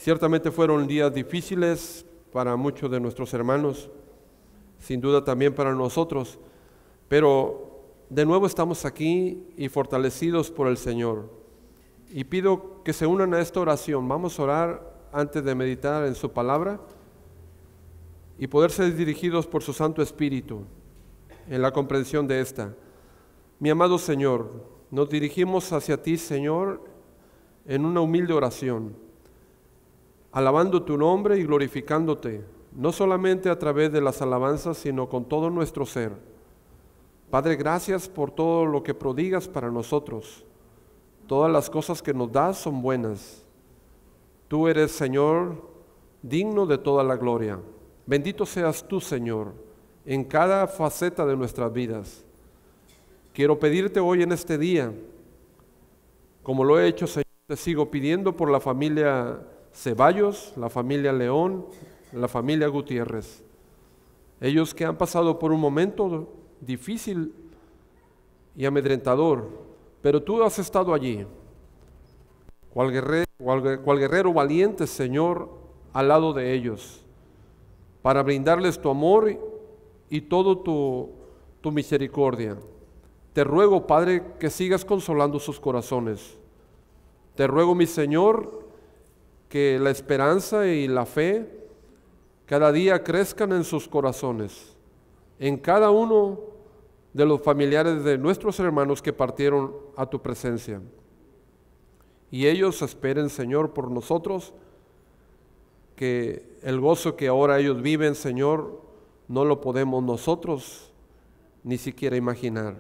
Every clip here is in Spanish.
Ciertamente fueron días difíciles para muchos de nuestros hermanos, sin duda también para nosotros, pero de nuevo estamos aquí y fortalecidos por el Señor. Y pido que se unan a esta oración. Vamos a orar antes de meditar en su palabra y poder ser dirigidos por su Santo Espíritu en la comprensión de esta. Mi amado Señor, nos dirigimos hacia ti, Señor, en una humilde oración, alabando tu nombre y glorificándote, no solamente a través de las alabanzas, sino con todo nuestro ser. Padre, gracias por todo lo que prodigas para nosotros. Todas las cosas que nos das son buenas. Tú eres, Señor, digno de toda la gloria. Bendito seas tú, Señor, en cada faceta de nuestras vidas. Quiero pedirte hoy en este día, como lo he hecho, Señor, te sigo pidiendo por la familia Ceballos, la familia León, la familia Gutiérrez. Ellos que han pasado por un momento difícil y amedrentador, pero tú has estado allí, cual guerrero valiente, Señor, al lado de ellos, para brindarles tu amor y todo tu misericordia. Te ruego, Padre, que sigas consolando sus corazones. Te ruego, mi Señor, que la esperanza y la fe cada día crezcan en sus corazones, en cada uno de los familiares de nuestros hermanos que partieron a tu presencia. Y ellos esperen, Señor, por nosotros, que el gozo que ahora ellos viven, Señor, no lo podemos nosotros ni siquiera imaginar.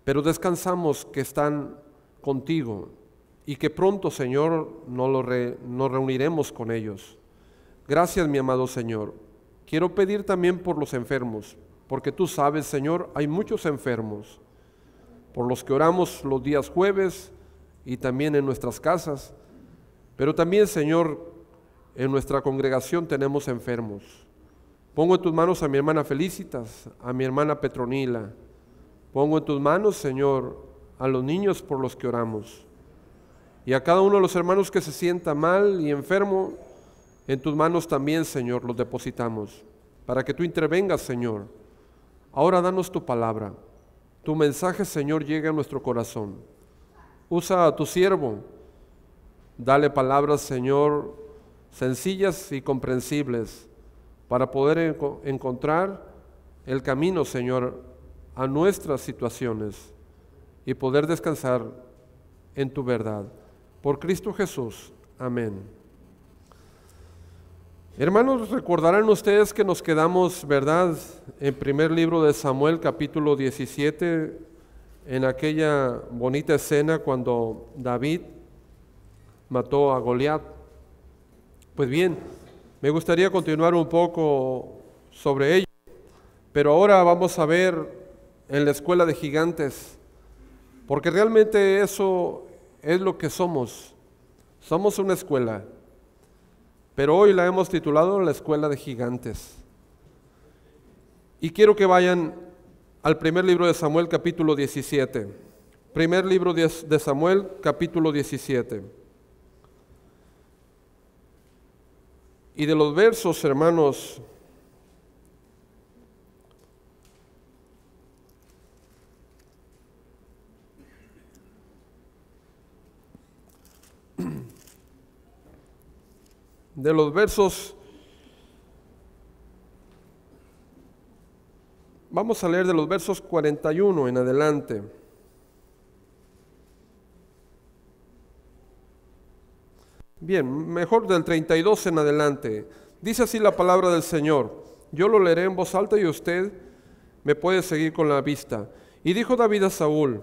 Pero descansamos que están contigo y que pronto, Señor, nos reuniremos con ellos. Gracias, mi amado Señor. Quiero pedir también por los enfermos, porque tú sabes, Señor, hay muchos enfermos, por los que oramos los días jueves y también en nuestras casas, pero también, Señor, en nuestra congregación tenemos enfermos. Pongo en tus manos a mi hermana Felicitas, a mi hermana Petronila. Pongo en tus manos, Señor, a los niños por los que oramos. Y a cada uno de los hermanos que se sienta mal y enfermo, en tus manos también, Señor, los depositamos, para que tú intervengas, Señor. Ahora danos tu palabra. Tu mensaje, Señor, llegue a nuestro corazón. Usa a tu siervo. Dale palabras, Señor, sencillas y comprensibles, para poder encontrar el camino, Señor, a nuestras situaciones y poder descansar en tu verdad. Por Cristo Jesús. Amén. Hermanos, recordarán ustedes que nos quedamos, ¿verdad?, en primer libro de Samuel, capítulo 17, en aquella bonita escena cuando David mató a Goliat. Pues bien, me gustaría continuar un poco sobre ello, pero ahora vamos a ver en la escuela de gigantes, porque realmente eso es lo que somos. Somos una escuela, pero hoy la hemos titulado la escuela de gigantes. Y quiero que vayan al primer libro de Samuel, capítulo 17. Primer libro de Samuel, capítulo 17. Y de los versos, hermanos, vamos a leer de los versos 41 en adelante. Bien, mejor del 32 en adelante. Dice así la palabra del Señor. Yo lo leeré en voz alta y usted me puede seguir con la vista. Y dijo David a Saúl: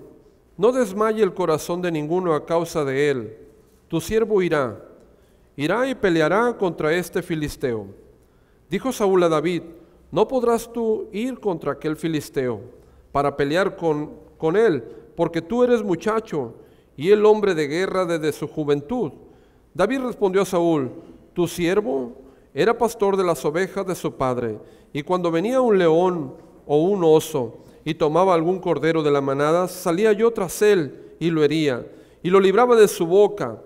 no desmaye el corazón de ninguno a causa de él. Tu siervo irá y peleará contra este filisteo. Dijo Saúl a David: no podrás tú ir contra aquel filisteo para pelear con él, porque tú eres muchacho y él hombre de guerra desde su juventud. David respondió a Saúl: tu siervo era pastor de las ovejas de su padre, y cuando venía un león o un oso y tomaba algún cordero de la manada, salía yo tras él y lo hería, y lo libraba de su boca,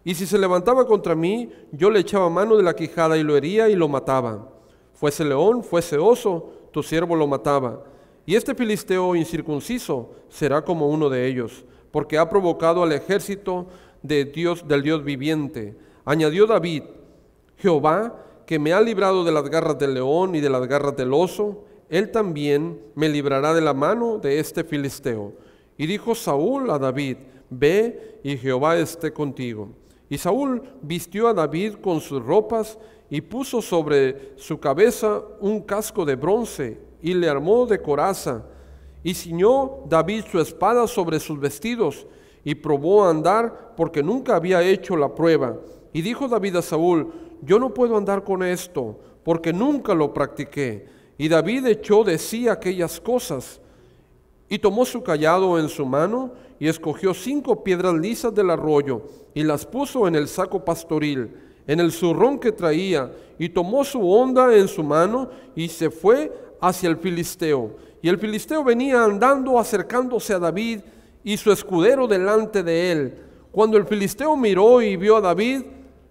y si se levantaba contra mí, yo le echaba mano de la quijada y lo hería y lo mataba. Fuese león, fuese oso, tu siervo lo mataba. Y este filisteo incircunciso será como uno de ellos, porque ha provocado al ejército del Dios viviente. Añadió David: Jehová, que me ha librado de las garras del león y de las garras del oso, él también me librará de la mano de este filisteo. Y dijo Saúl a David: Ve, y Jehová esté contigo. Y Saúl vistió a David con sus ropas y puso sobre su cabeza un casco de bronce y le armó de coraza. Y ciñó David su espada sobre sus vestidos y probó a andar, porque nunca había hecho la prueba. Y dijo David a Saúl: Yo no puedo andar con esto, porque nunca lo practiqué. Y David echó de sí aquellas cosas y tomó su cayado en su mano y escogió 5 piedras lisas del arroyo y las puso en el saco pastoril, en el zurrón que traía, y tomó su honda en su mano y se fue hacia el filisteo. Y el filisteo venía andando, acercándose a David y su escudero delante de él. Cuando el filisteo miró y vio a David,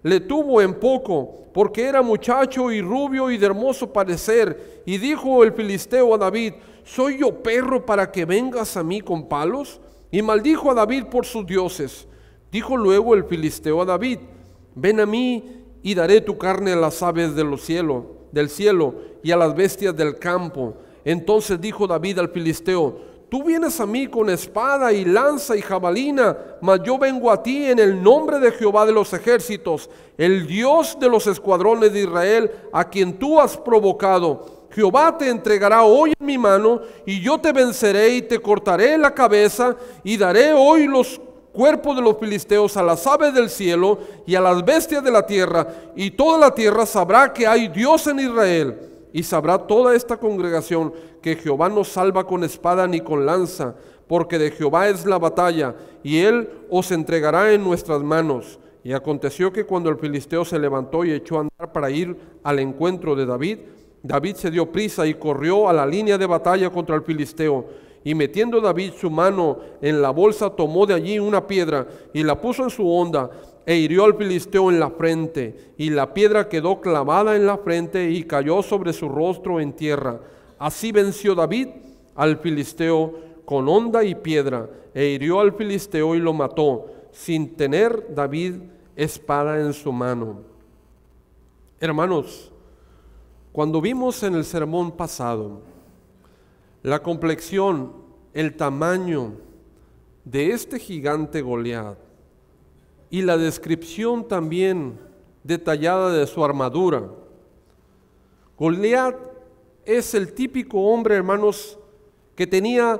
le tuvo en poco, porque era muchacho y rubio y de hermoso parecer. Y dijo el filisteo a David: ¿Soy yo perro para que vengas a mí con palos? Y maldijo a David por sus dioses. Dijo luego el filisteo a David: Ven a mí y daré tu carne a las aves del cielo y a las bestias del campo. Entonces dijo David al filisteo: Tú vienes a mí con espada y lanza y jabalina, mas yo vengo a ti en el nombre de Jehová de los ejércitos, el Dios de los escuadrones de Israel, a quien tú has provocado. Jehová te entregará hoy en mi mano, y yo te venceré y te cortaré la cabeza, y daré hoy los cuerpos de los filisteos a las aves del cielo y a las bestias de la tierra, y toda la tierra sabrá que hay Dios en Israel. Y sabrá toda esta congregación que Jehová no salva con espada ni con lanza, porque de Jehová es la batalla, y él os entregará en nuestras manos. Y aconteció que cuando el filisteo se levantó y echó a andar para ir al encuentro de David, David se dio prisa y corrió a la línea de batalla contra el filisteo. Y metiendo David su mano en la bolsa, tomó de allí una piedra y la puso en su honda, e hirió al filisteo en la frente, y la piedra quedó clavada en la frente y cayó sobre su rostro en tierra. Así venció David al filisteo con honda y piedra, e hirió al filisteo y lo mató, sin tener David espada en su mano. Hermanos, cuando vimos en el sermón pasado la complexión, el tamaño de este gigante Goliat, y la descripción también detallada de su armadura, Goliat es el típico hombre, hermanos, que tenía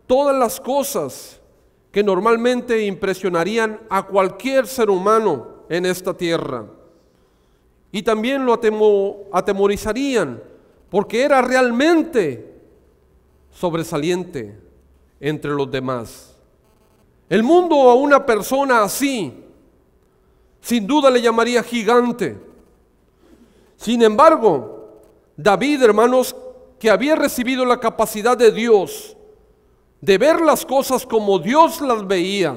todas las cosas que normalmente impresionarían a cualquier ser humano en esta tierra, y también lo atemorizarían, porque era realmente sobresaliente entre los demás. El mundo a una persona así sin duda le llamaría gigante. Sin embargo, David, hermanos, que había recibido la capacidad de Dios de ver las cosas como Dios las veía,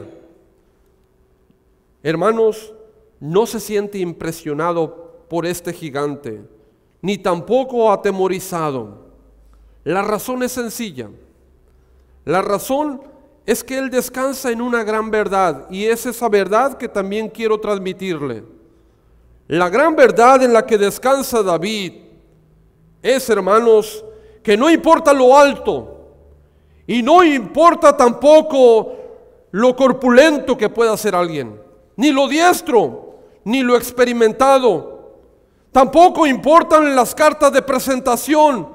hermanos, no se siente impresionado por este gigante, ni tampoco atemorizado. La razón es sencilla. La razón es que él descansa en una gran verdad, y es esa verdad que también quiero transmitirle. La gran verdad en la que descansa David es, hermanos, que no importa lo alto y no importa tampoco lo corpulento que pueda ser alguien, ni lo diestro, ni lo experimentado. Tampoco importan las cartas de presentación,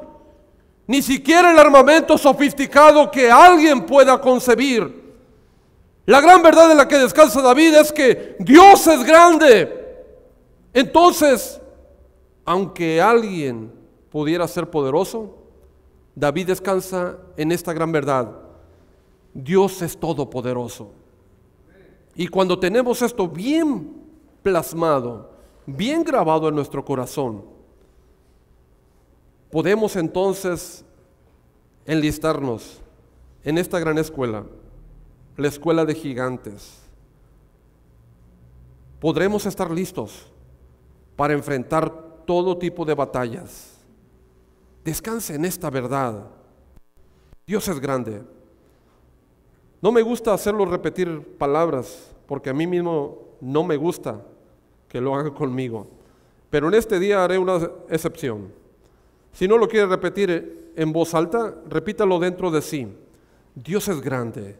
ni siquiera el armamento sofisticado que alguien pueda concebir. La gran verdad en la que descansa David es que Dios es grande. Entonces, aunque alguien pudiera ser poderoso, David descansa en esta gran verdad: Dios es todopoderoso. Y cuando tenemos esto bien plasmado, bien grabado en nuestro corazón, podemos entonces enlistarnos en esta gran escuela, la escuela de gigantes. podremos estar listos para enfrentar todo tipo de batallas. Descanse en esta verdad. Dios es grande. No me gusta hacerlo repetir palabras, porque a mí mismo no me gusta que lo haga conmigo. Pero en este día haré una excepción. Si no lo quiere repetir en voz alta, repítalo dentro de sí. Dios es grande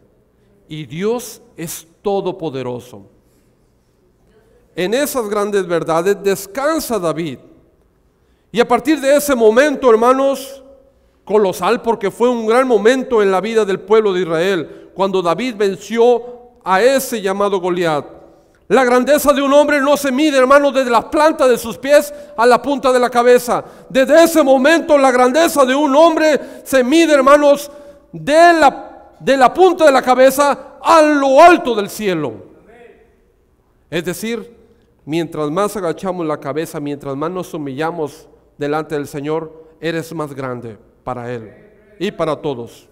y Dios es todopoderoso. En esas grandes verdades descansa David. Y a partir de ese momento, hermanos, colosal, porque fue un gran momento en la vida del pueblo de Israel, cuando David venció a ese llamado Goliat. La grandeza de un hombre no se mide, hermanos, desde la planta de sus pies a la punta de la cabeza. Desde ese momento la grandeza de un hombre se mide, hermanos, de la punta de la cabeza a lo alto del cielo. Es decir, mientras más agachamos la cabeza, mientras más nos humillamos delante del Señor, eres más grande para Él y para todos.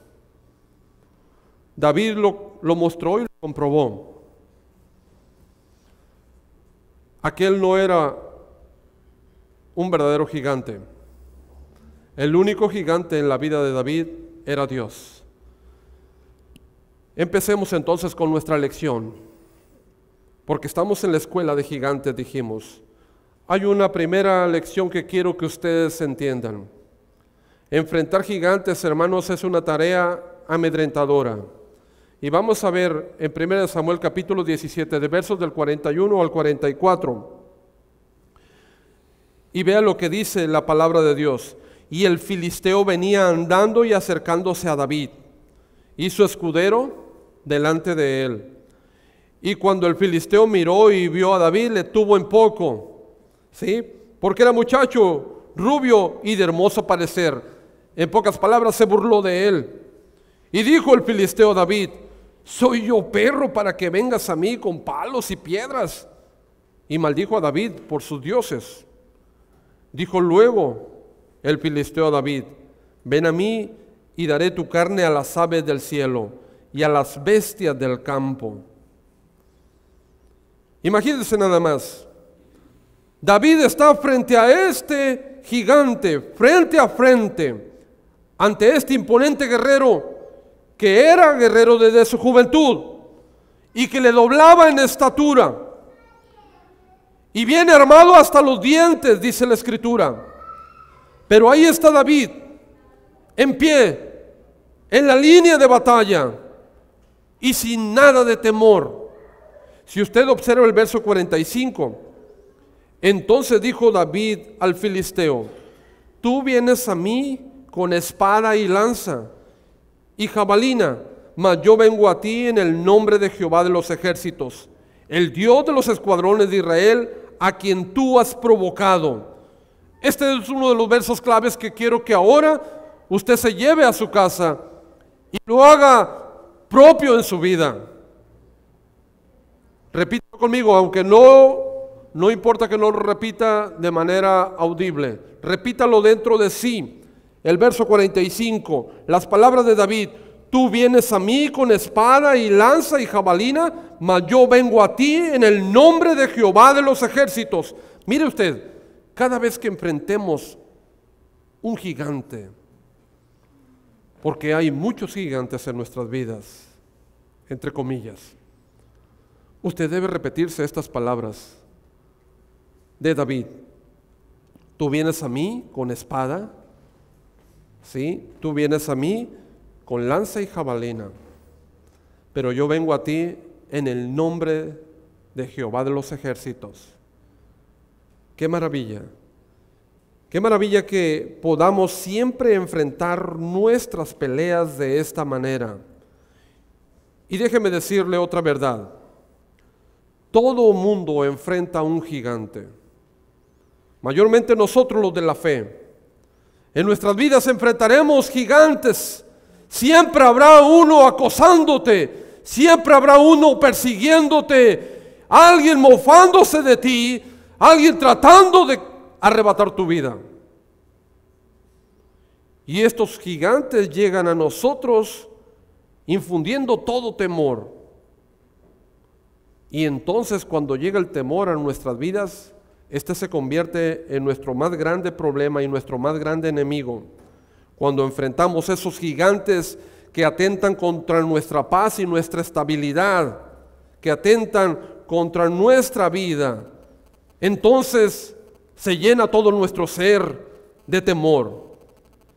David lo mostró y lo comprobó. Aquel no era un verdadero gigante. El único gigante en la vida de David era Dios. Empecemos entonces con nuestra lección, porque estamos en la escuela de gigantes, dijimos. Hay una primera lección que quiero que ustedes entiendan. Enfrentar gigantes, hermanos, es una tarea amedrentadora. Y vamos a ver en 1 Samuel capítulo 17, de versos del 41 al 44. Y vea lo que dice la palabra de Dios. Y el filisteo venía andando y acercándose a David, y su escudero delante de él. Y cuando el filisteo miró y vio a David, le tuvo en poco, ¿sí? Porque era muchacho, rubio y de hermoso parecer. En pocas palabras, se burló de él. Y dijo el filisteo a David: ¿soy yo perro para que vengas a mí con palos y piedras? Y maldijo a David por sus dioses. Dijo luego el filisteo a David: ven a mí y daré tu carne a las aves del cielo y a las bestias del campo. Imagínense nada más. David está frente a este gigante, frente a frente, ante este imponente guerrero, que era guerrero desde su juventud y que le doblaba en estatura, y viene armado hasta los dientes, dice la escritura. Pero ahí está David, en pie, en la línea de batalla y sin nada de temor. Si usted observa el verso 45, entonces dijo David al filisteo: tú vienes a mí con espada y lanza y jabalina, mas yo vengo a ti en el nombre de Jehová de los ejércitos, el Dios de los escuadrones de Israel, a quien tú has provocado. Este es uno de los versos claves que quiero que ahora usted se lleve a su casa y lo haga propio en su vida. Repita conmigo, aunque no importa que no lo repita de manera audible, repítalo dentro de sí. El verso 45, las palabras de David: tú vienes a mí con espada y lanza y jabalina, mas yo vengo a ti en el nombre de Jehová de los ejércitos. Mire usted, cada vez que enfrentemos un gigante, porque hay muchos gigantes en nuestras vidas, entre comillas, usted debe repetirse estas palabras de David: tú vienes a mí con espada, ¿sí? Tú vienes a mí con lanza y jabalina, pero yo vengo a ti en el nombre de Jehová de los ejércitos. ¡Qué maravilla! ¡Qué maravilla que podamos siempre enfrentar nuestras peleas de esta manera! Y déjeme decirle otra verdad: todo mundo enfrenta a un gigante, mayormente nosotros los de la fe. En nuestras vidas enfrentaremos gigantes. Siempre habrá uno acosándote, siempre habrá uno persiguiéndote, alguien mofándose de ti, alguien tratando de arrebatar tu vida. Y estos gigantes llegan a nosotros infundiendo todo temor. Y entonces cuando llega el temor a nuestras vidas, este se convierte en nuestro más grande problema y nuestro más grande enemigo. Cuando enfrentamos esos gigantes que atentan contra nuestra paz y nuestra estabilidad, que atentan contra nuestra vida, entonces se llena todo nuestro ser de temor.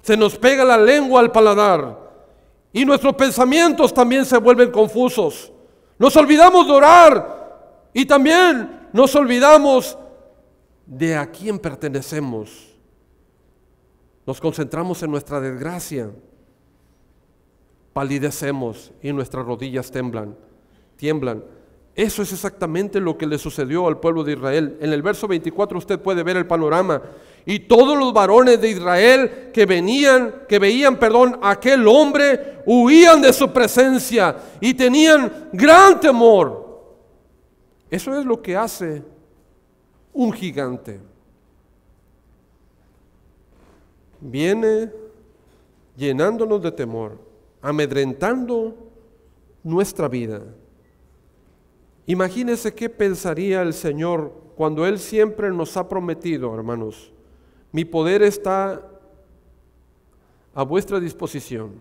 Se nos pega la lengua al paladar y nuestros pensamientos también se vuelven confusos. Nos olvidamos de orar y también nos olvidamos de a quién pertenecemos. Nos concentramos en nuestra desgracia, palidecemos y nuestras rodillas tiemblan. Eso es exactamente lo que le sucedió al pueblo de Israel. En el verso 24 usted puede ver el panorama. Y todos los varones de Israel que veían, aquel hombre, huían de su presencia y tenían gran temor. Eso es lo que hace un gigante. Viene llenándonos de temor, amedrentando nuestra vida. Imagínense qué pensaría el Señor cuando Él siempre nos ha prometido, hermanos: mi poder está a vuestra disposición,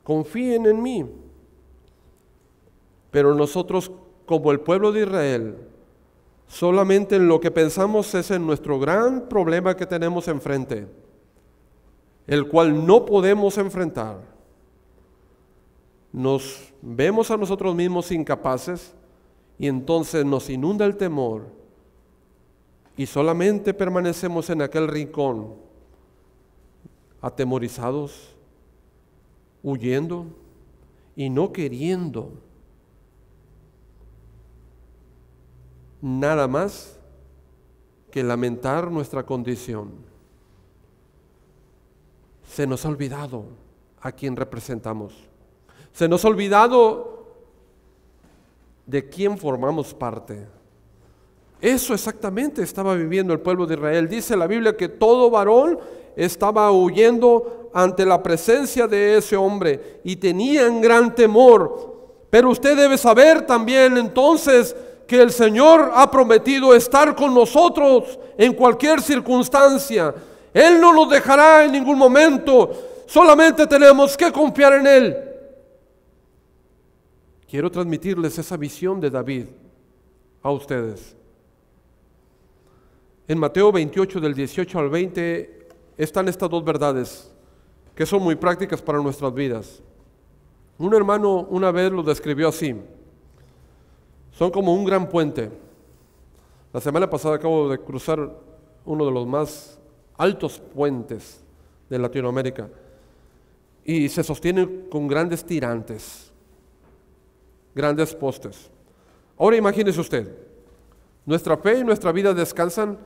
confíen en mí. Pero nosotros, como el pueblo de Israel, solamente en lo que pensamos es en nuestro gran problema que tenemos enfrente, el cual no podemos enfrentar. Nos vemos a nosotros mismos incapaces y entonces nos inunda el temor y solamente permanecemos en aquel rincón, atemorizados, huyendo y no queriendo nada más que lamentar nuestra condición. Se nos ha olvidado a quién representamos. Se nos ha olvidado de quién formamos parte. Eso exactamente estaba viviendo el pueblo de Israel. Dice la Biblia que todo varón estaba huyendo ante la presencia de ese hombre y tenían gran temor. Pero usted debe saber también entonces que el Señor ha prometido estar con nosotros en cualquier circunstancia. Él no nos dejará en ningún momento. Solamente tenemos que confiar en Él. Quiero transmitirles esa visión de David a ustedes. En Mateo 28, del 18 al 20, están estas dos verdades que son muy prácticas para nuestras vidas. Un hermano una vez lo describió así: son como un gran puente. La semana pasada acabo de cruzar uno de los más altos puentes de Latinoamérica y se sostienen con grandes tirantes, grandes postes. Ahora imagínese usted, nuestra fe y nuestra vida descansan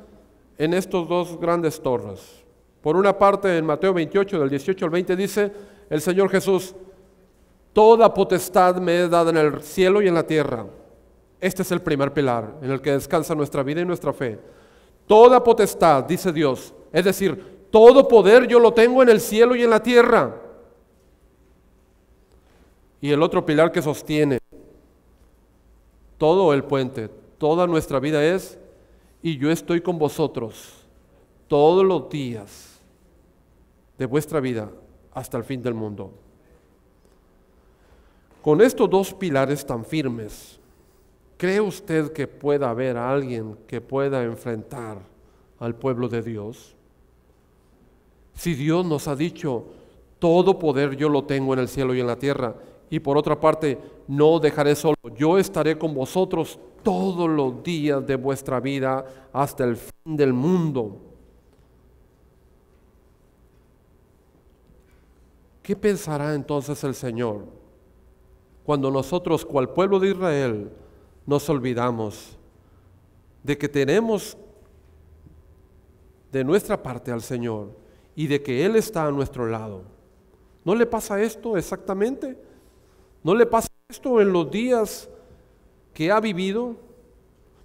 en estos dos grandes torres. Por una parte, en Mateo 28, del 18 al 20, dice el Señor Jesús: toda potestad me es dada en el cielo y en la tierra. Este es el primer pilar en el que descansa nuestra vida y nuestra fe. Toda potestad, dice Dios, es decir, todo poder yo lo tengo en el cielo y en la tierra. Y el otro pilar que sostiene todo el puente, toda nuestra vida es: y yo estoy con vosotros todos los días de vuestra vida hasta el fin del mundo. Con estos dos pilares tan firmes, ¿cree usted que pueda haber alguien que pueda enfrentar al pueblo de Dios? Si Dios nos ha dicho: todo poder yo lo tengo en el cielo y en la tierra, y por otra parte, no dejaré solo, yo estaré con vosotros todos los días de vuestra vida hasta el fin del mundo. ¿Qué pensará entonces el Señor cuando nosotros, cual pueblo de Israel, nos olvidamos de que tenemos de nuestra parte al Señor y de que Él está a nuestro lado? ¿No le pasa esto exactamente? ¿No le pasa esto en los días que ha vivido?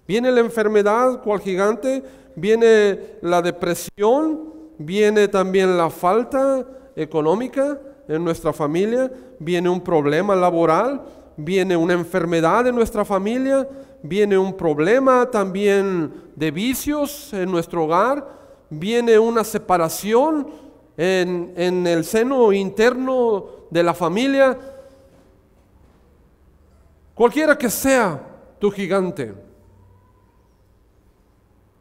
Viene la enfermedad cual gigante, viene la depresión, viene también la falta económica en nuestra familia, viene un problema laboral, viene una enfermedad en nuestra familia, viene un problema también de vicios en nuestro hogar, viene una separación en el seno interno de la familia. Cualquiera que sea tu gigante,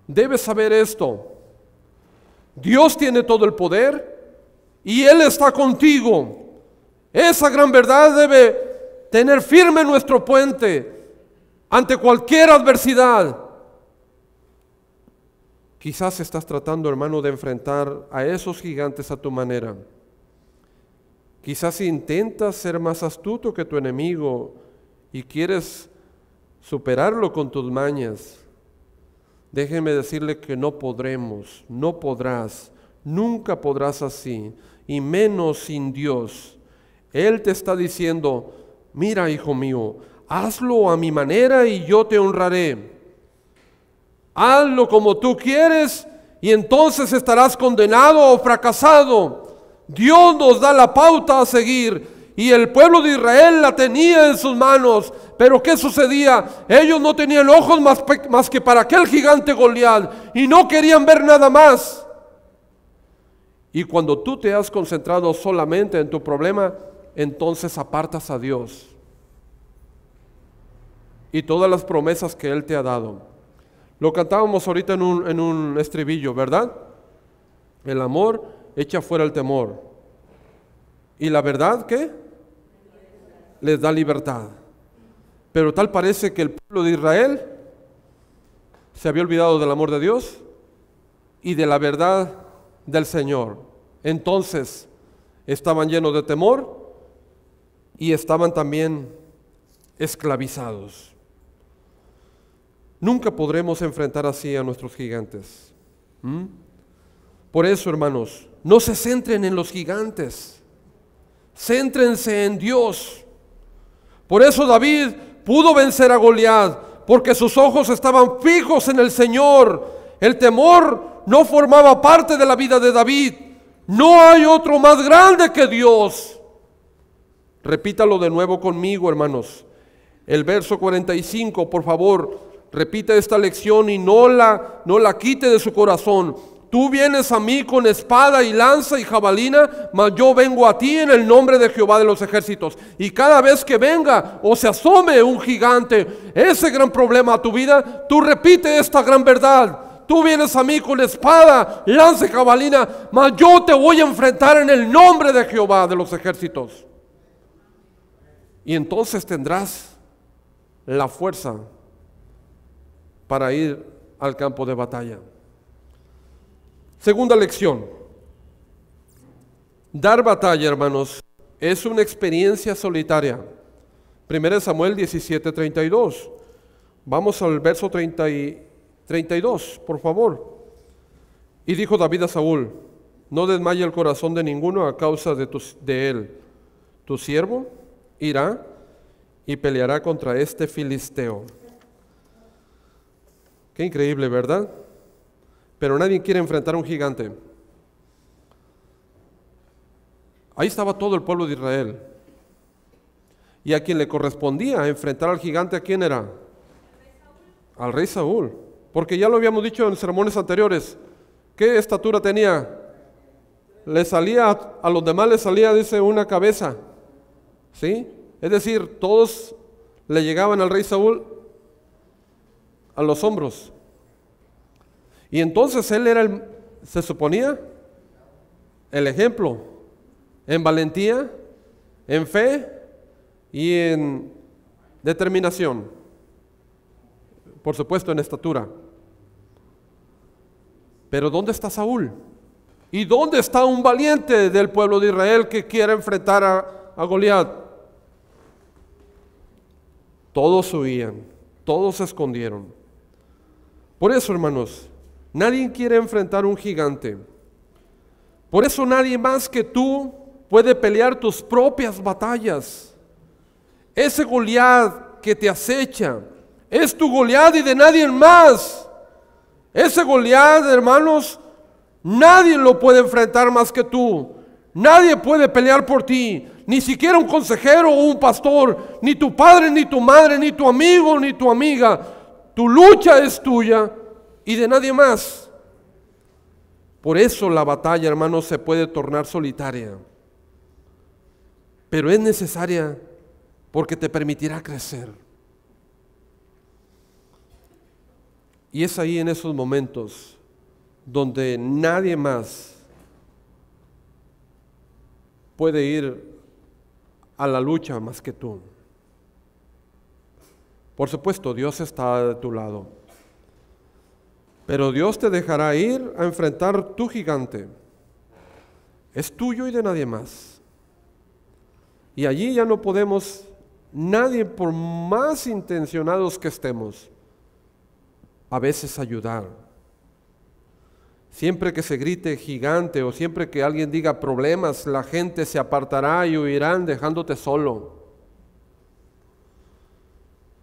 debes saber esto: Dios tiene todo el poder y Él está contigo. Esa gran verdad debe tener firme nuestro puente ante cualquier adversidad. Quizás estás tratando, hermano, de enfrentar a esos gigantes a tu manera. Quizás intentas ser más astuto que tu enemigo y quieres superarlo con tus mañas. Déjeme decirle que no podremos, no podrás, nunca podrás así, y menos sin Dios. Él te está diciendo: mira, hijo mío, hazlo a mi manera y yo te honraré. Hazlo como tú quieres y entonces estarás condenado o fracasado. Dios nos da la pauta a seguir y el pueblo de Israel la tenía en sus manos. Pero ¿qué sucedía? Ellos no tenían ojos más que para aquel gigante Goliat y no querían ver nada más. Y cuando tú te has concentrado solamente en tu problema, entonces apartas a Dios y todas las promesas que Él te ha dado. Lo cantábamos ahorita en un estribillo, ¿verdad? El amor echa fuera el temor. ¿Y la verdad qué? Les da libertad. Pero tal parece que el pueblo de Israel se había olvidado del amor de Dios y de la verdad del Señor. Entonces estaban llenos de temor y estaban también esclavizados. Nunca podremos enfrentar así a nuestros gigantes. Por eso, hermanos, no se centren en los gigantes, céntrense en Dios. Por eso David pudo vencer a Goliat, porque sus ojos estaban fijos en el Señor. El temor no formaba parte de la vida de David. No hay otro más grande que Dios. Repítalo de nuevo conmigo, hermanos. El verso 45, por favor. Repita esta lección y no la quite de su corazón. Tú vienes a mí con espada y lanza y jabalina, mas yo vengo a ti en el nombre de Jehová de los ejércitos. Y cada vez que venga o se asome un gigante, ese gran problema a tu vida, tú repite esta gran verdad. Tú vienes a mí con espada, lanza y jabalina, mas yo te voy a enfrentar en el nombre de Jehová de los ejércitos. Y entonces tendrás la fuerza para ir al campo de batalla. Segunda lección. Dar batalla, hermanos, es una experiencia solitaria. 1 Samuel 17:32. Vamos al verso 32, por favor. Y dijo David a Saúl: no desmaye el corazón de ninguno a causa de él. Tu siervo irá y peleará contra este filisteo. Qué increíble, ¿verdad? Pero nadie quiere enfrentar a un gigante. Ahí estaba todo el pueblo de Israel. Y a quien le correspondía enfrentar al gigante, ¿a quién era? Al rey Saúl. Porque ya lo habíamos dicho en sermones anteriores. ¿Qué estatura tenía? A los demás les salía, dice, una cabeza. ¿Sí? Es decir, todos le llegaban al rey Saúl a los hombros. Y entonces él era se suponía, el ejemplo en valentía, en fe y en determinación. Por supuesto, en estatura. Pero ¿dónde está Saúl? ¿Y dónde está un valiente del pueblo de Israel que quiere enfrentar a Goliat? Todos huían, todos se escondieron. Por eso, hermanos, nadie quiere enfrentar un gigante. Por eso nadie más que tú puede pelear tus propias batallas. Ese Goliat que te acecha es tu Goliat y de nadie más. Ese Goliat, hermanos, nadie lo puede enfrentar más que tú. Nadie puede pelear por ti. ni siquiera un consejero o un pastor, ni tu padre, ni tu madre, ni tu amigo, ni tu amiga. Tu lucha es tuya y de nadie más. Por eso la batalla, hermanos, se puede tornar solitaria, pero es necesaria porque te permitirá crecer. Y es ahí en esos momentos donde nadie más puede ir a la lucha más que tú. Por supuesto, Dios está de tu lado, pero Dios te dejará ir a enfrentar tu gigante. Es tuyo y de nadie más. Y allí ya no podemos, nadie, por más intencionados que estemos, a veces ayudar. Siempre que se grite gigante o siempre que alguien diga problemas, la gente se apartará y huirán dejándote solo.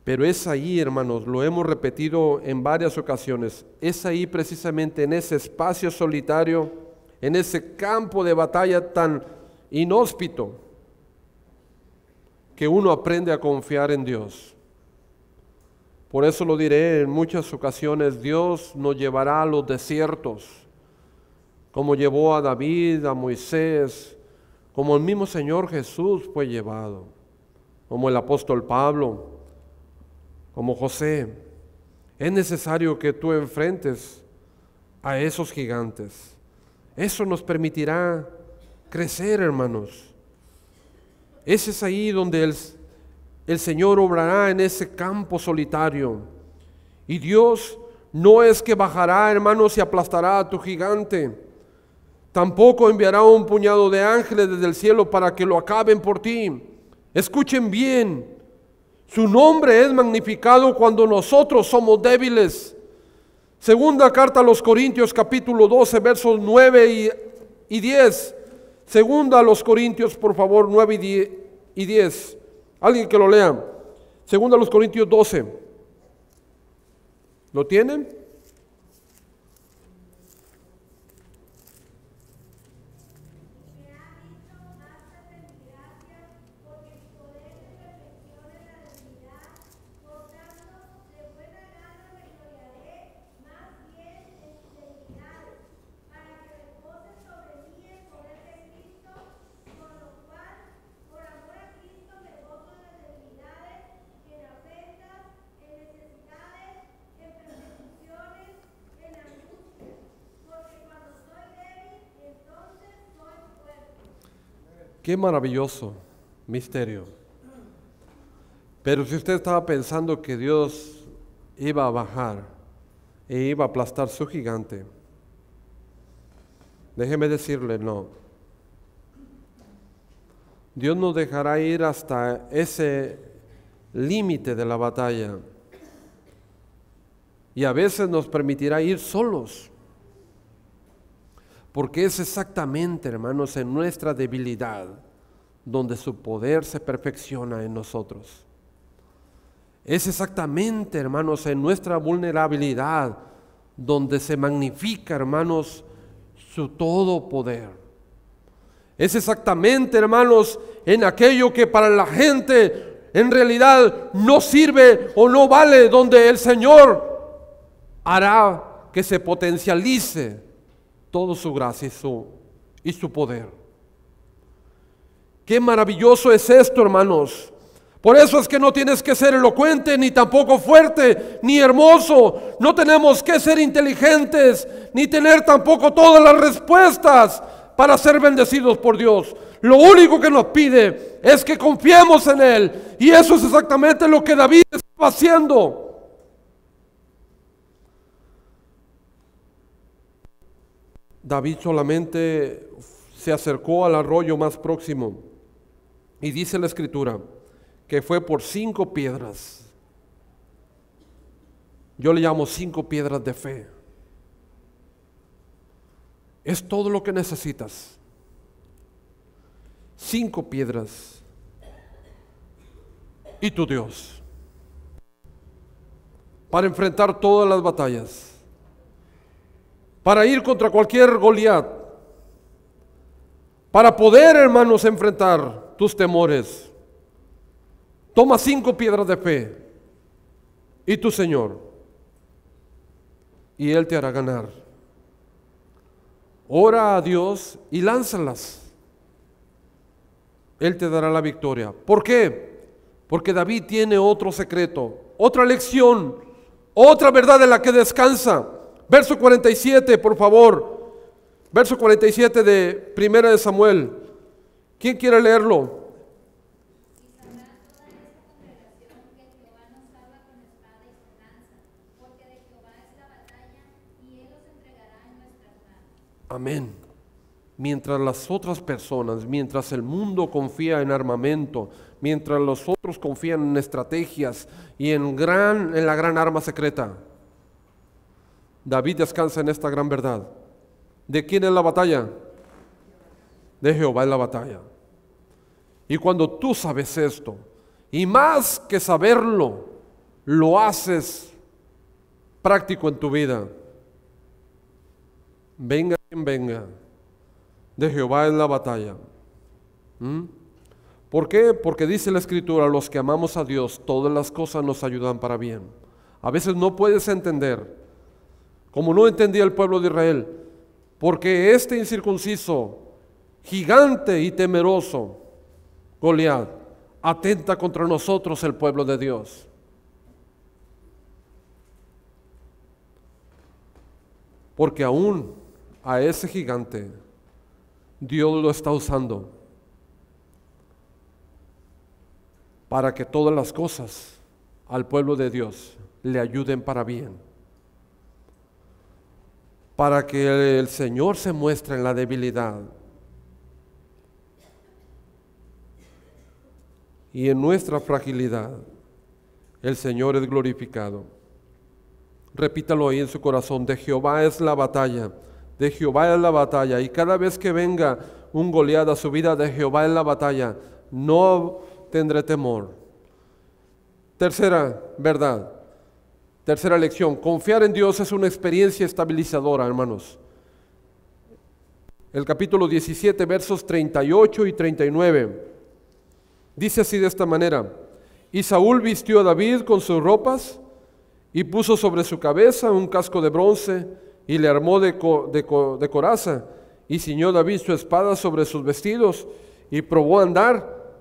Pero es ahí, hermanos, lo hemos repetido en varias ocasiones, es ahí precisamente en ese espacio solitario, en ese campo de batalla tan inhóspito, que uno aprende a confiar en Dios. Por eso lo diré en muchas ocasiones, Dios nos llevará a los desiertos, como llevó a David, a Moisés, como el mismo Señor Jesús fue llevado, como el apóstol Pablo, como José. Es necesario que tú enfrentes a esos gigantes. Eso nos permitirá crecer, hermanos. Ese es ahí donde el Señor obrará en ese campo solitario. Y Dios no es que bajará, hermanos, y aplastará a tu gigante. Tampoco enviará un puñado de ángeles desde el cielo para que lo acaben por ti. Escuchen bien, su nombre es magnificado cuando nosotros somos débiles. Segunda carta a los Corintios, capítulo 12, versos 9 y 10. Segunda a los Corintios, por favor, 9 y 10. Alguien que lo lea. Segunda a los Corintios 12. ¿Lo tienen? Qué maravilloso misterio. Pero si usted estaba pensando que Dios iba a bajar e iba a aplastar su gigante, déjeme decirle, no. Dios nos dejará ir hasta ese límite de la batalla y a veces nos permitirá ir solos. Porque es exactamente, hermanos, en nuestra debilidad donde su poder se perfecciona en nosotros. Es exactamente, hermanos, en nuestra vulnerabilidad donde se magnifica, hermanos, su todo poder. Es exactamente, hermanos, en aquello que para la gente en realidad no sirve o no vale, donde el Señor hará que se potencialice toda su gracia y su poder. Qué maravilloso es esto, hermanos. Por eso es que no tienes que ser elocuente, ni tampoco fuerte, ni hermoso. No tenemos que ser inteligentes, ni tener tampoco todas las respuestas para ser bendecidos por Dios. Lo único que nos pide es que confiemos en Él. Y eso es exactamente lo que David estaba haciendo. David solamente se acercó al arroyo más próximo y dice la Escritura que fue por 5 piedras. Yo le llamo 5 piedras de fe. Es todo lo que necesitas. 5 piedras y tu Dios para enfrentar todas las batallas, para ir contra cualquier Goliat, para poder, hermanos, enfrentar tus temores. Toma 5 piedras de fe y tu Señor, y Él te hará ganar. Ora a Dios y lánzalas. Él te dará la victoria. ¿Por qué? Porque David tiene otro secreto, otra lección, otra verdad en la que descansa. Verso 47, por favor. Verso 47 de 1 de Samuel. ¿Quién quiere leerlo? Amén. Mientras las otras personas, mientras el mundo confía en armamento, mientras los otros confían en estrategias y en la gran arma secreta, David descansa en esta gran verdad. ¿De quién es la batalla? De Jehová es la batalla. Y cuando tú sabes esto, y más que saberlo, lo haces práctico en tu vida, venga quien venga, de Jehová es la batalla. ¿Por qué? Porque dice la Escritura, los que amamos a Dios, todas las cosas nos ayudan para bien. A veces no puedes entender, como no entendía el pueblo de Israel, porque este incircunciso, gigante y temeroso, Goliat, atenta contra nosotros, el pueblo de Dios. Porque aún a ese gigante Dios lo está usando para que todas las cosas al pueblo de Dios le ayuden para bien, para que el Señor se muestre en la debilidad y en nuestra fragilidad el Señor es glorificado. Repítalo ahí en su corazón: de Jehová es la batalla, de Jehová es la batalla. Y cada vez que venga un Goliat a su vida, de Jehová es la batalla, no tendré temor. Tercera verdad, tercera lección: confiar en Dios es una experiencia estabilizadora, hermanos. El capítulo 17, versos 38 y 39, dice así de esta manera: y Saúl vistió a David con sus ropas, y puso sobre su cabeza un casco de bronce, y le armó de coraza, y ciñó David su espada sobre sus vestidos, y probó a andar,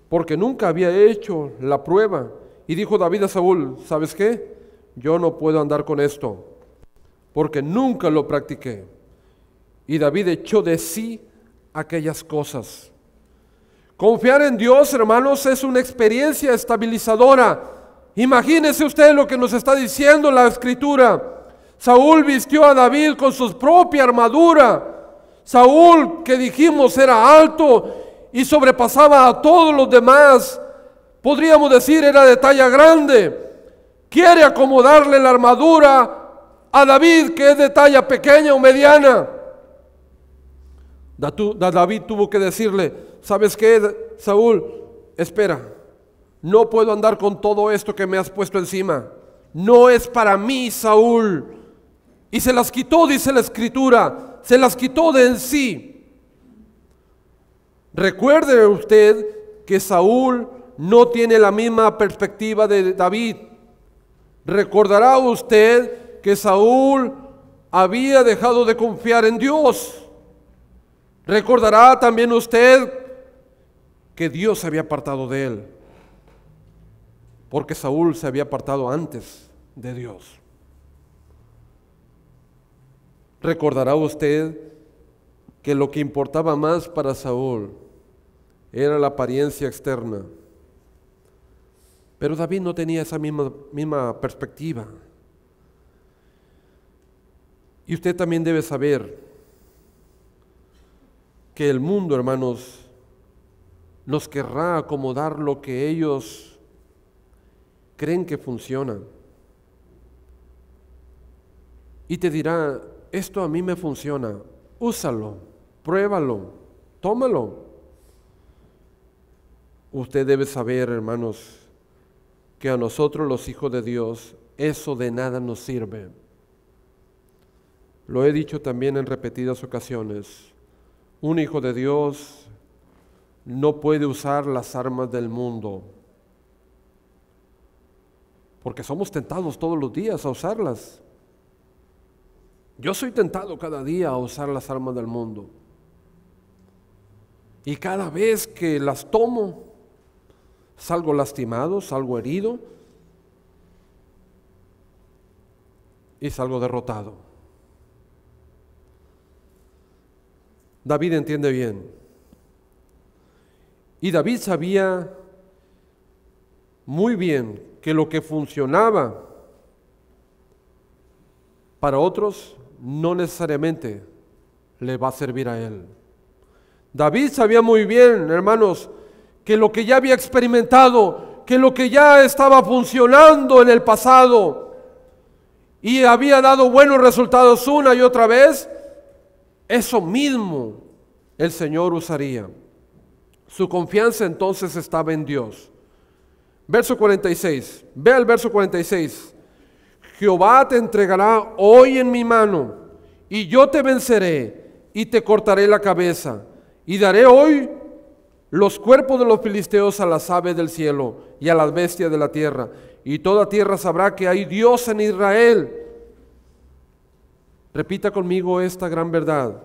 porque nunca había hecho la prueba. Y dijo David a Saúl: ¿sabes qué? Yo no puedo andar con esto, porque nunca lo practiqué. Y David echó de sí aquellas cosas. Confiar en Dios, hermanos, es una experiencia estabilizadora. Imagínese usted lo que nos está diciendo la Escritura. Saúl vistió a David con su propia armadura. Saúl, que dijimos era alto y sobrepasaba a todos los demás, podríamos decir era de talla grande, quiere acomodarle la armadura a David, que es de talla pequeña o mediana. David tuvo que decirle: ¿sabes qué, Saúl? Espera, no puedo andar con todo esto que me has puesto encima. No es para mí, Saúl. Y se las quitó, dice la Escritura, se las quitó de en sí. Recuerde usted que Saúl no tiene la misma perspectiva de David. Recordará usted que Saúl había dejado de confiar en Dios. Recordará también usted que Dios se había apartado de él, porque Saúl se había apartado antes de Dios. Recordará usted que lo que importaba más para Saúl era la apariencia externa, pero David no tenía esa misma perspectiva. Y usted también debe saber que el mundo, hermanos, nos querrá acomodar lo que ellos creen que funciona. Y te dirá: esto a mí me funciona, úsalo, pruébalo, tómalo. Usted debe saber, hermanos, que a nosotros los hijos de Dios eso de nada nos sirve. Lo he dicho también en repetidas ocasiones. Un hijo de Dios no puede usar las armas del mundo, porque somos tentados todos los días a usarlas. Yo soy tentado cada día a usar las armas del mundo, y cada vez que las tomo, salgo lastimado, salgo herido y salgo derrotado. David entiende bien. Y David sabía muy bien que lo que funcionaba para otros no necesariamente le va a servir a él. David sabía muy bien, hermanos, que lo que ya había experimentado, que lo que ya estaba funcionando en el pasado y había dado buenos resultados una y otra vez, eso mismo el Señor usaría. Su confianza entonces estaba en Dios. Verso 46, ve al verso 46. Jehová te entregará hoy en mi mano, y yo te venceré, y te cortaré la cabeza, y daré hoy los cuerpos de los filisteos a las aves del cielo, y a las bestias de la tierra, y toda tierra sabrá que hay Dios en Israel. Repita conmigo esta gran verdad.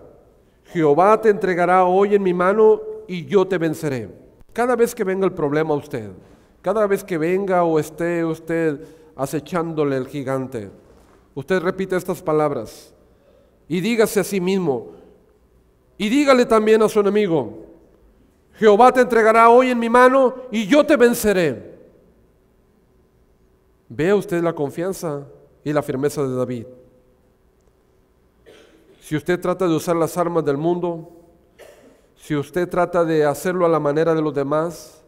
Jehová te entregará hoy en mi mano, y yo te venceré. Cada vez que venga el problema a usted, cada vez que venga o esté usted acechándole el gigante, usted repite estas palabras y dígase a sí mismo, y dígale también a su enemigo: Jehová te entregará hoy en mi mano y yo te venceré. Vea usted la confianza y la firmeza de David. Si usted trata de usar las armas del mundo, si usted trata de hacerlo a la manera de los demás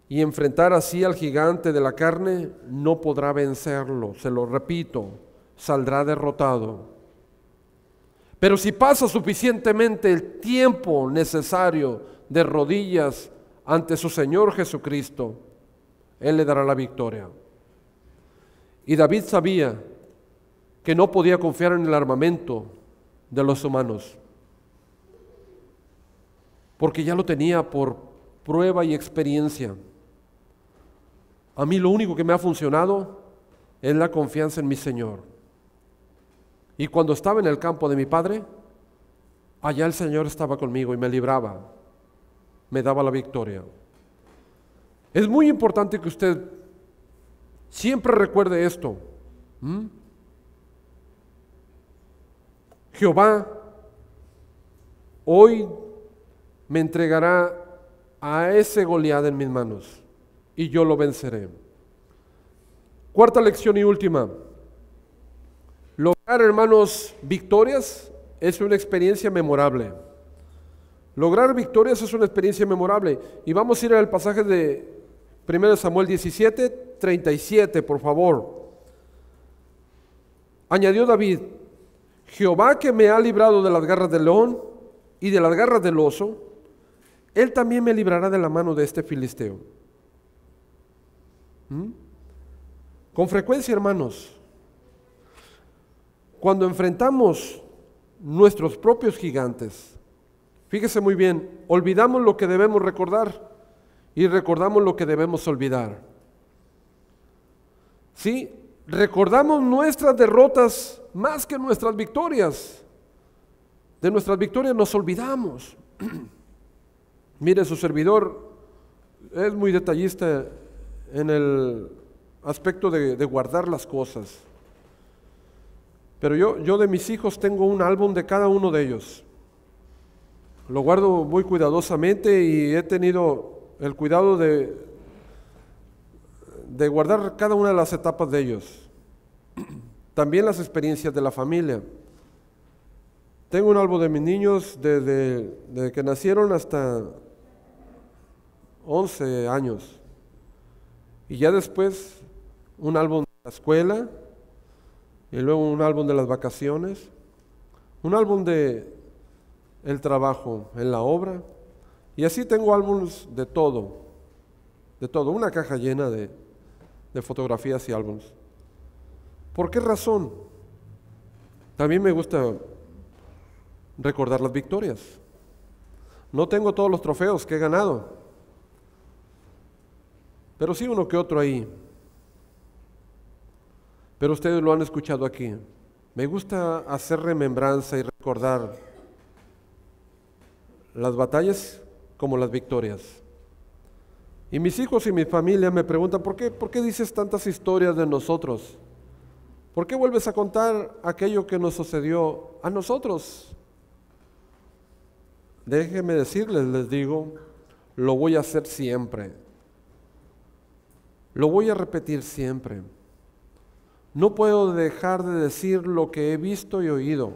y enfrentar así al gigante de la carne, no podrá vencerlo, se lo repito, saldrá derrotado. Pero si pasa suficientemente el tiempo necesario de rodillas ante su Señor Jesucristo, Él le dará la victoria. Y David sabía que no podía confiar en el armamento de los humanos, porque ya lo tenía por prueba y experiencia. A mí lo único que me ha funcionado es la confianza en mi Señor. Y cuando estaba en el campo de mi padre, allá el Señor estaba conmigo y me libraba, me daba la victoria. Es muy importante que usted siempre recuerde esto. Jehová hoy me entregará a ese Goliat en mis manos y yo lo venceré. Cuarta lección y última. Lograr, hermanos, victorias es una experiencia memorable. Lograr victorias es una experiencia memorable. Y vamos a ir al pasaje de 1 Samuel 17, 37, por favor. Añadió David: Jehová, que me ha librado de las garras del león y de las garras del oso, Él también me librará de la mano de este filisteo. Con frecuencia, hermanos, cuando enfrentamos nuestros propios gigantes, fíjese muy bien, olvidamos lo que debemos recordar y recordamos lo que debemos olvidar. ¿Sí? Recordamos nuestras derrotas más que nuestras victorias. De nuestras victorias nos olvidamos. Mire, su servidor es muy detallista en el aspecto de guardar las cosas. Pero yo de mis hijos tengo un álbum de cada uno de ellos. Lo guardo muy cuidadosamente y he tenido el cuidado de guardar cada una de las etapas de ellos. También las experiencias de la familia. Tengo un álbum de mis niños desde que nacieron hasta 11 años. Y ya después un álbum de la escuela, y luego un álbum de las vacaciones, un álbum de el trabajo en la obra, y así tengo álbumes de todo, una caja llena de fotografías y álbumes. ¿Por qué razón? También me gusta recordar las victorias. No tengo todos los trofeos que he ganado, pero sí uno que otro ahí. Pero ustedes lo han escuchado aquí. Me gusta hacer remembranza y recordar las batallas como las victorias. Y mis hijos y mi familia me preguntan, ¿por qué dices tantas historias de nosotros? ¿Por qué vuelves a contar aquello que nos sucedió a nosotros? Déjenme decirles, les digo, lo voy a hacer siempre. Lo voy a repetir siempre. No puedo dejar de decir lo que he visto y oído.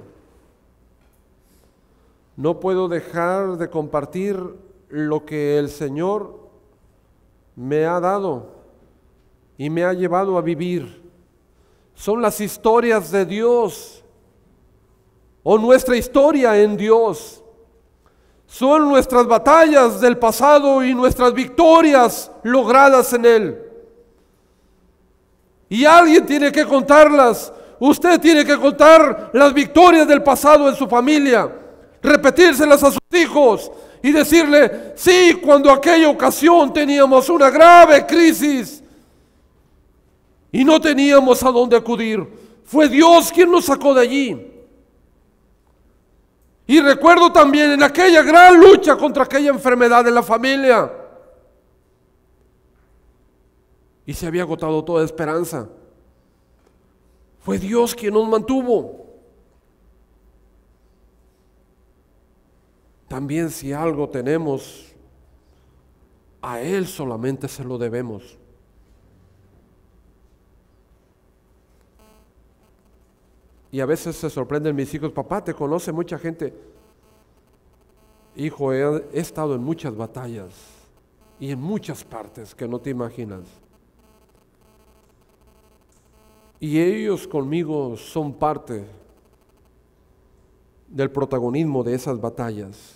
No puedo dejar de compartir lo que el Señor me ha dado y me ha llevado a vivir. Son las historias de Dios o nuestra historia en Dios. Son nuestras batallas del pasado y nuestras victorias logradas en Él. Y alguien tiene que contarlas. Usted tiene que contar las victorias del pasado en su familia, repetírselas a sus hijos y decirle, sí, cuando aquella ocasión teníamos una grave crisis y no teníamos a dónde acudir, fue Dios quien nos sacó de allí. Y recuerdo también en aquella gran lucha contra aquella enfermedad de la familia, y se había agotado toda esperanza. Fue Dios quien nos mantuvo. También si algo tenemos, a Él solamente se lo debemos. Y a veces se sorprenden mis hijos, papá, te conoce mucha gente. Hijo, he estado en muchas batallas y en muchas partes que no te imaginas. Y ellos conmigo son parte del protagonismo de esas batallas.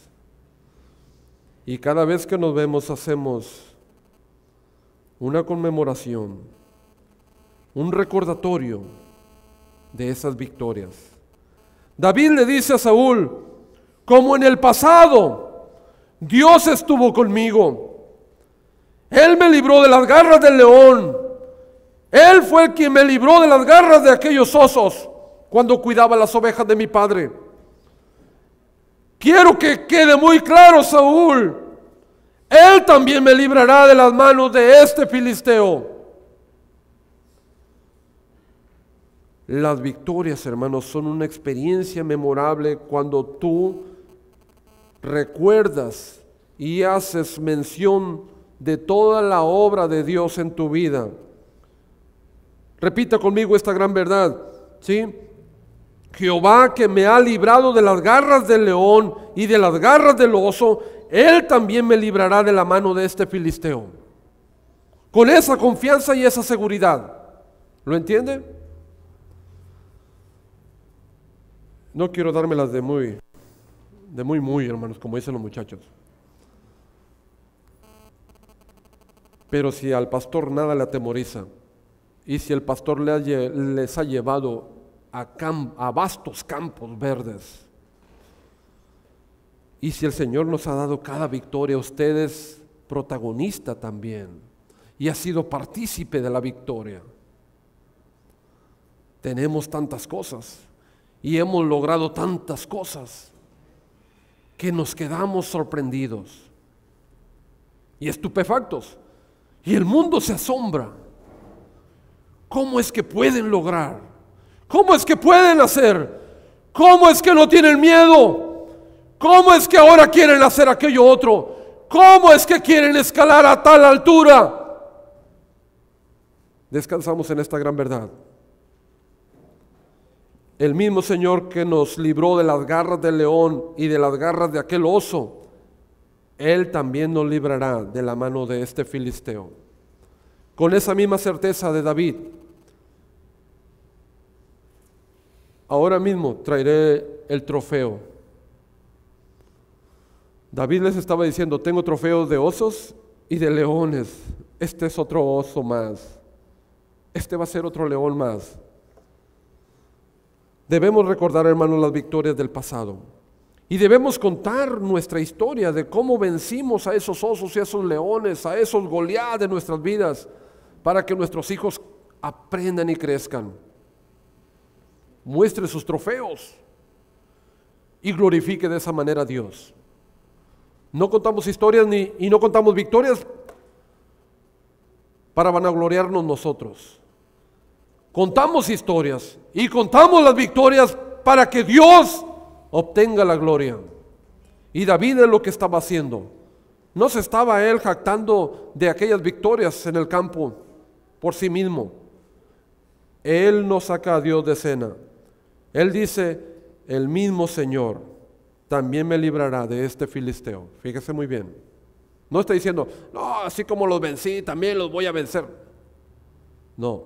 Y cada vez que nos vemos hacemos una conmemoración, un recordatorio de esas victorias. David le dice a Saúl, como en el pasado, Dios estuvo conmigo. Él me libró de las garras del león. Él fue el quien me libró de las garras de aquellos osos cuando cuidaba las ovejas de mi padre. Quiero que quede muy claro, Saúl, Él también me librará de las manos de este filisteo. Las victorias, hermanos, son una experiencia memorable cuando tú recuerdas y haces mención de toda la obra de Dios en tu vida. Repita conmigo esta gran verdad, ¿sí? Jehová, que me ha librado de las garras del león y de las garras del oso, Él también me librará de la mano de este filisteo. Con esa confianza y esa seguridad. ¿Lo entiende? No quiero dármelas de muy, hermanos, como dicen los muchachos. Pero si al pastor nada le atemoriza, y si el pastor les ha llevado a vastos campos verdes, y si el Señor nos ha dado cada victoria, usted es protagonista también, y ha sido partícipe de la victoria. Tenemos tantas cosas, y hemos logrado tantas cosas, que nos quedamos sorprendidos, y estupefactos, y el mundo se asombra. ¿Cómo es que pueden lograr? ¿Cómo es que pueden hacer? ¿Cómo es que no tienen miedo? ¿Cómo es que ahora quieren hacer aquello otro? ¿Cómo es que quieren escalar a tal altura? Descansamos en esta gran verdad. El mismo Señor que nos libró de las garras del león y de las garras de aquel oso, Él también nos librará de la mano de este filisteo. Con esa misma certeza de David, ahora mismo traeré el trofeo. David les estaba diciendo, tengo trofeos de osos y de leones. Este es otro oso más. Este va a ser otro león más. Debemos recordar, hermanos, las victorias del pasado. Y debemos contar nuestra historia de cómo vencimos a esos osos y a esos leones, a esos Goliat de nuestras vidas, para que nuestros hijos aprendan y crezcan. Muestre sus trofeos y glorifique de esa manera a Dios. No contamos historias y no contamos victorias para vanagloriarnos nosotros. Contamos historias y contamos las victorias para que Dios obtenga la gloria. Y David es lo que estaba haciendo. No se estaba él jactando de aquellas victorias en el campo por sí mismo. Él no saca a Dios de escena. Él dice: el mismo Señor también me librará de este filisteo. Fíjese muy bien. No está diciendo: no, así como los vencí, también los voy a vencer. No,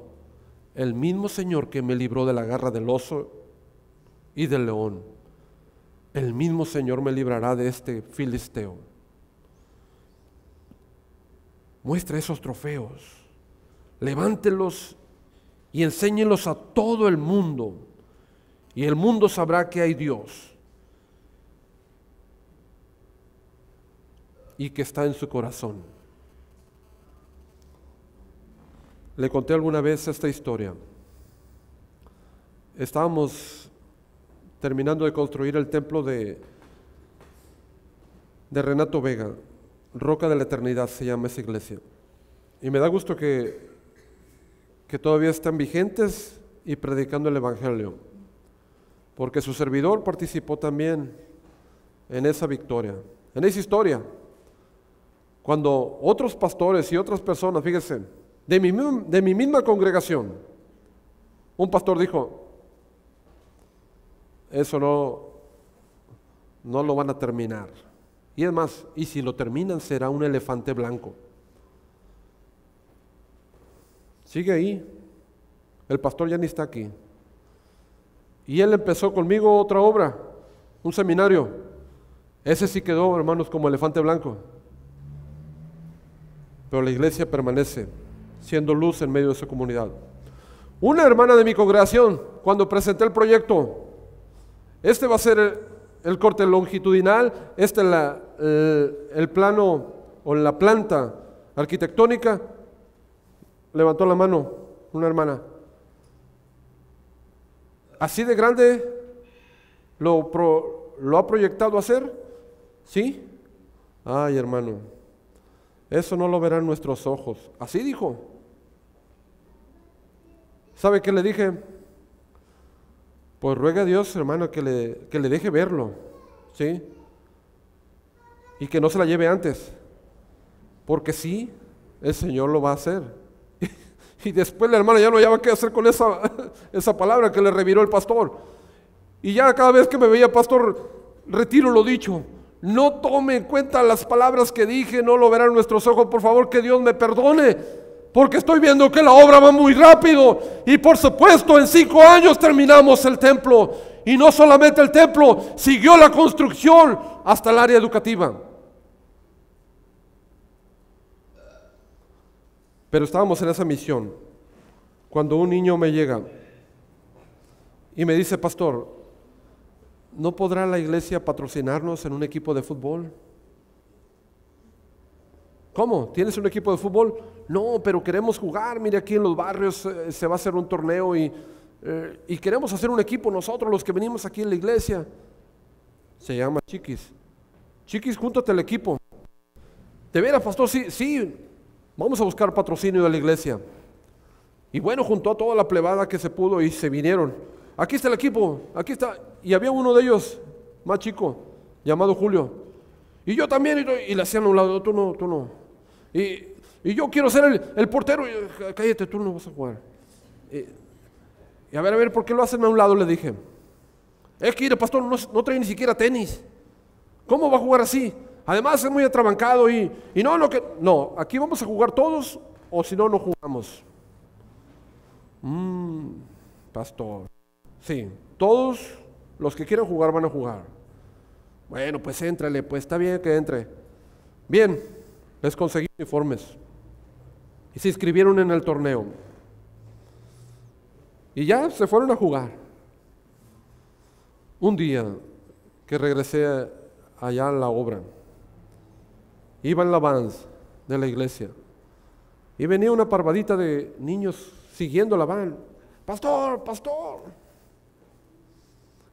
el mismo Señor que me libró de la garra del oso y del león, el mismo Señor me librará de este filisteo. Muestre esos trofeos, levántelos y enséñelos a todo el mundo, y el mundo sabrá que hay Dios y que está en su corazón. Le conté alguna vez esta historia. Estábamos terminando de construir el templo de Renato Vega, Roca de la Eternidad se llama esa iglesia. Y me da gusto que todavía están vigentes y predicando el Evangelio, porque su servidor participó también en esa victoria, en esa historia. Cuando otros pastores y otras personas, fíjense, de mi misma congregación, un pastor dijo: eso no lo van a terminar. Y es más, y si lo terminan será un elefante blanco. Sigue ahí. El pastor ya ni está aquí. Y él empezó conmigo otra obra, un seminario. Ese sí quedó, hermanos, como elefante blanco. Pero la iglesia permanece siendo luz en medio de su comunidad. Una hermana de mi congregación, cuando presenté el proyecto, este va a ser el corte longitudinal, este el plano o la planta arquitectónica, levantó la mano una hermana. ¿Así de grande lo ha proyectado hacer? ¿Sí? Ay, hermano, eso no lo verán nuestros ojos. Así dijo. ¿Sabe qué le dije? Pues ruega a Dios, hermano, que le deje verlo, ¿sí? Y que no se la lleve antes, porque sí, el Señor lo va a hacer. Y después la hermana ya no hallaba qué hacer con esa palabra que le reviró el pastor. Y ya cada vez que me veía: pastor, retiro lo dicho. No tome en cuenta las palabras que dije, no lo verán nuestros ojos, por favor, que Dios me perdone, porque estoy viendo que la obra va muy rápido. Y por supuesto, en 5 años terminamos el templo. Y no solamente el templo, siguió la construcción hasta el área educativa. Pero estábamos en esa misión cuando un niño me llega y me dice: pastor, ¿no podrá la iglesia patrocinarnos en un equipo de fútbol? ¿Cómo? ¿Tienes un equipo de fútbol? No, pero queremos jugar. Mire, aquí en los barrios se va a hacer un torneo y queremos hacer un equipo nosotros, los que venimos aquí en la iglesia. Se llama Chiquis. Chiquis, júntate al equipo. ¿De veras, pastor? Sí. Vamos a buscar patrocinio de la iglesia. Y bueno, juntó a toda la plebada que se pudo y se vinieron. Aquí está el equipo, aquí está. Y había uno de ellos, más chico, llamado Julio. Y yo también, y le hacían a un lado: tú no. Y yo quiero ser el portero. Cállate, tú no vas a jugar. Y a ver, ¿por qué lo hacen a un lado? Le dije: es que el pastor no trae ni siquiera tenis. ¿Cómo va a jugar así? Además es muy atrabancado y no, aquí vamos a jugar todos, o si no, no jugamos. Pastor, sí, todos los que quieran jugar van a jugar. Bueno, pues éntrale, pues está bien que entre. Bien, les conseguí uniformes y se inscribieron en el torneo. Y ya se fueron a jugar. Un día que regresé allá a la obra. Iba en la van de la iglesia y venía una parvadita de niños siguiendo la van. Pastor, pastor.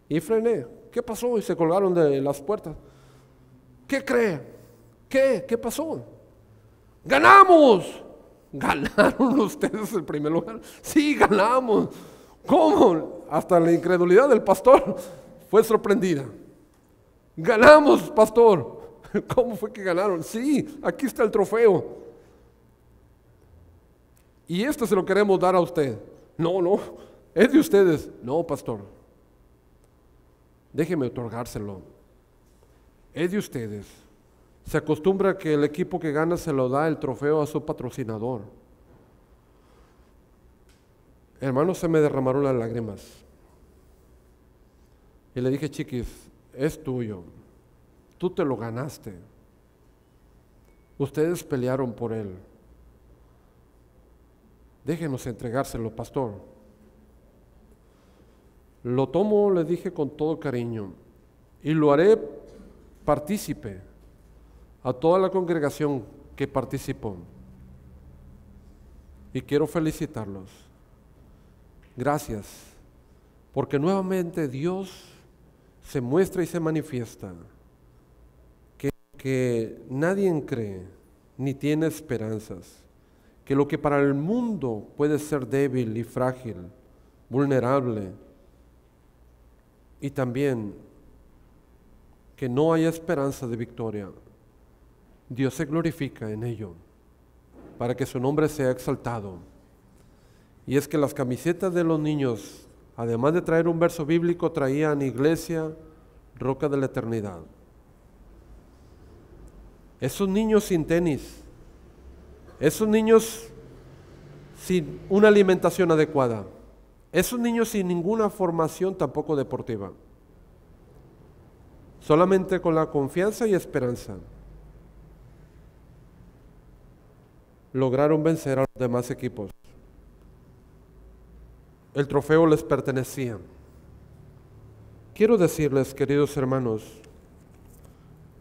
Y frené. ¿Qué pasó? Y se colgaron de las puertas. ¿Qué cree? ¿Qué pasó? ¡Ganamos! ¿Ganaron ustedes el primer lugar? Sí, ganamos. ¿Cómo? Hasta la incredulidad del pastor fue sorprendida. Ganamos, pastor. ¿Cómo fue que ganaron? Sí, aquí está el trofeo. Y esto se lo queremos dar a usted. No, es de ustedes. No, pastor. Déjeme otorgárselo. Es de ustedes. Se acostumbra que el equipo que gana se lo da el trofeo a su patrocinador. Hermanos, se me derramaron las lágrimas. Y le dije, chiquis, es tuyo. Tú te lo ganaste. Ustedes pelearon por él. Déjenos entregárselo, pastor. Lo tomo, le dije, con todo cariño, y lo haré partícipe a toda la congregación que participó. Y quiero felicitarlos. Gracias, porque nuevamente Dios se muestra y se manifiesta que nadie cree ni tiene esperanzas, que lo que para el mundo puede ser débil y frágil, vulnerable, y también que no haya esperanza de victoria, Dios se glorifica en ello para que su nombre sea exaltado. Y es que las camisetas de los niños, además de traer un verso bíblico, traían Iglesia, Roca de la Eternidad. Esos niños sin tenis, esos niños sin una alimentación adecuada, esos niños sin ninguna formación tampoco deportiva, solamente con la confianza y esperanza, lograron vencer a los demás equipos. El trofeo les pertenecía. Quiero decirles, queridos hermanos,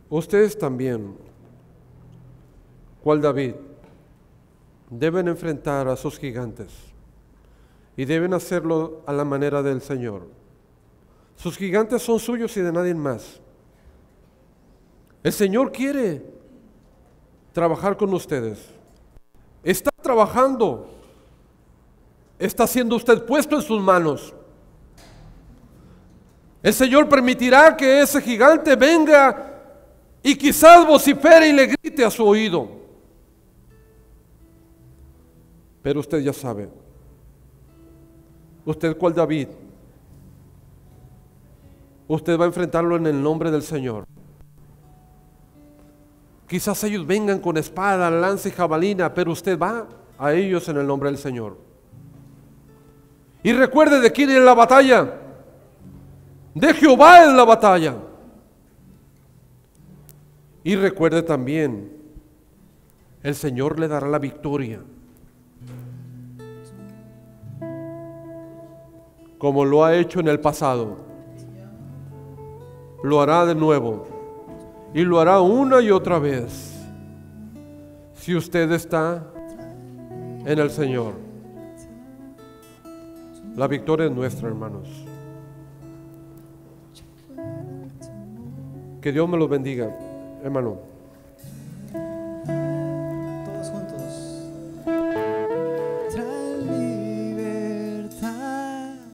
ustedes también, cual David, deben enfrentar a sus gigantes y deben hacerlo a la manera del Señor. Sus gigantes son suyos y de nadie más. El Señor quiere trabajar con ustedes. Está trabajando. Está siendo usted puesto en sus manos. El Señor permitirá que ese gigante venga y quizás vocifere y le grite a su oído. Pero usted ya sabe, usted cual David, usted va a enfrentarlo en el nombre del Señor. Quizás ellos vengan con espada, lanza y jabalina, pero usted va a ellos en el nombre del Señor. Y recuerde de quién es la batalla. De Jehová es la batalla. Y recuerde también, el Señor le dará la victoria. Como lo ha hecho en el pasado, lo hará de nuevo. Y lo hará una y otra vez. Si usted está en el Señor. La victoria es nuestra, hermanos. Que Dios me los bendiga, hermano.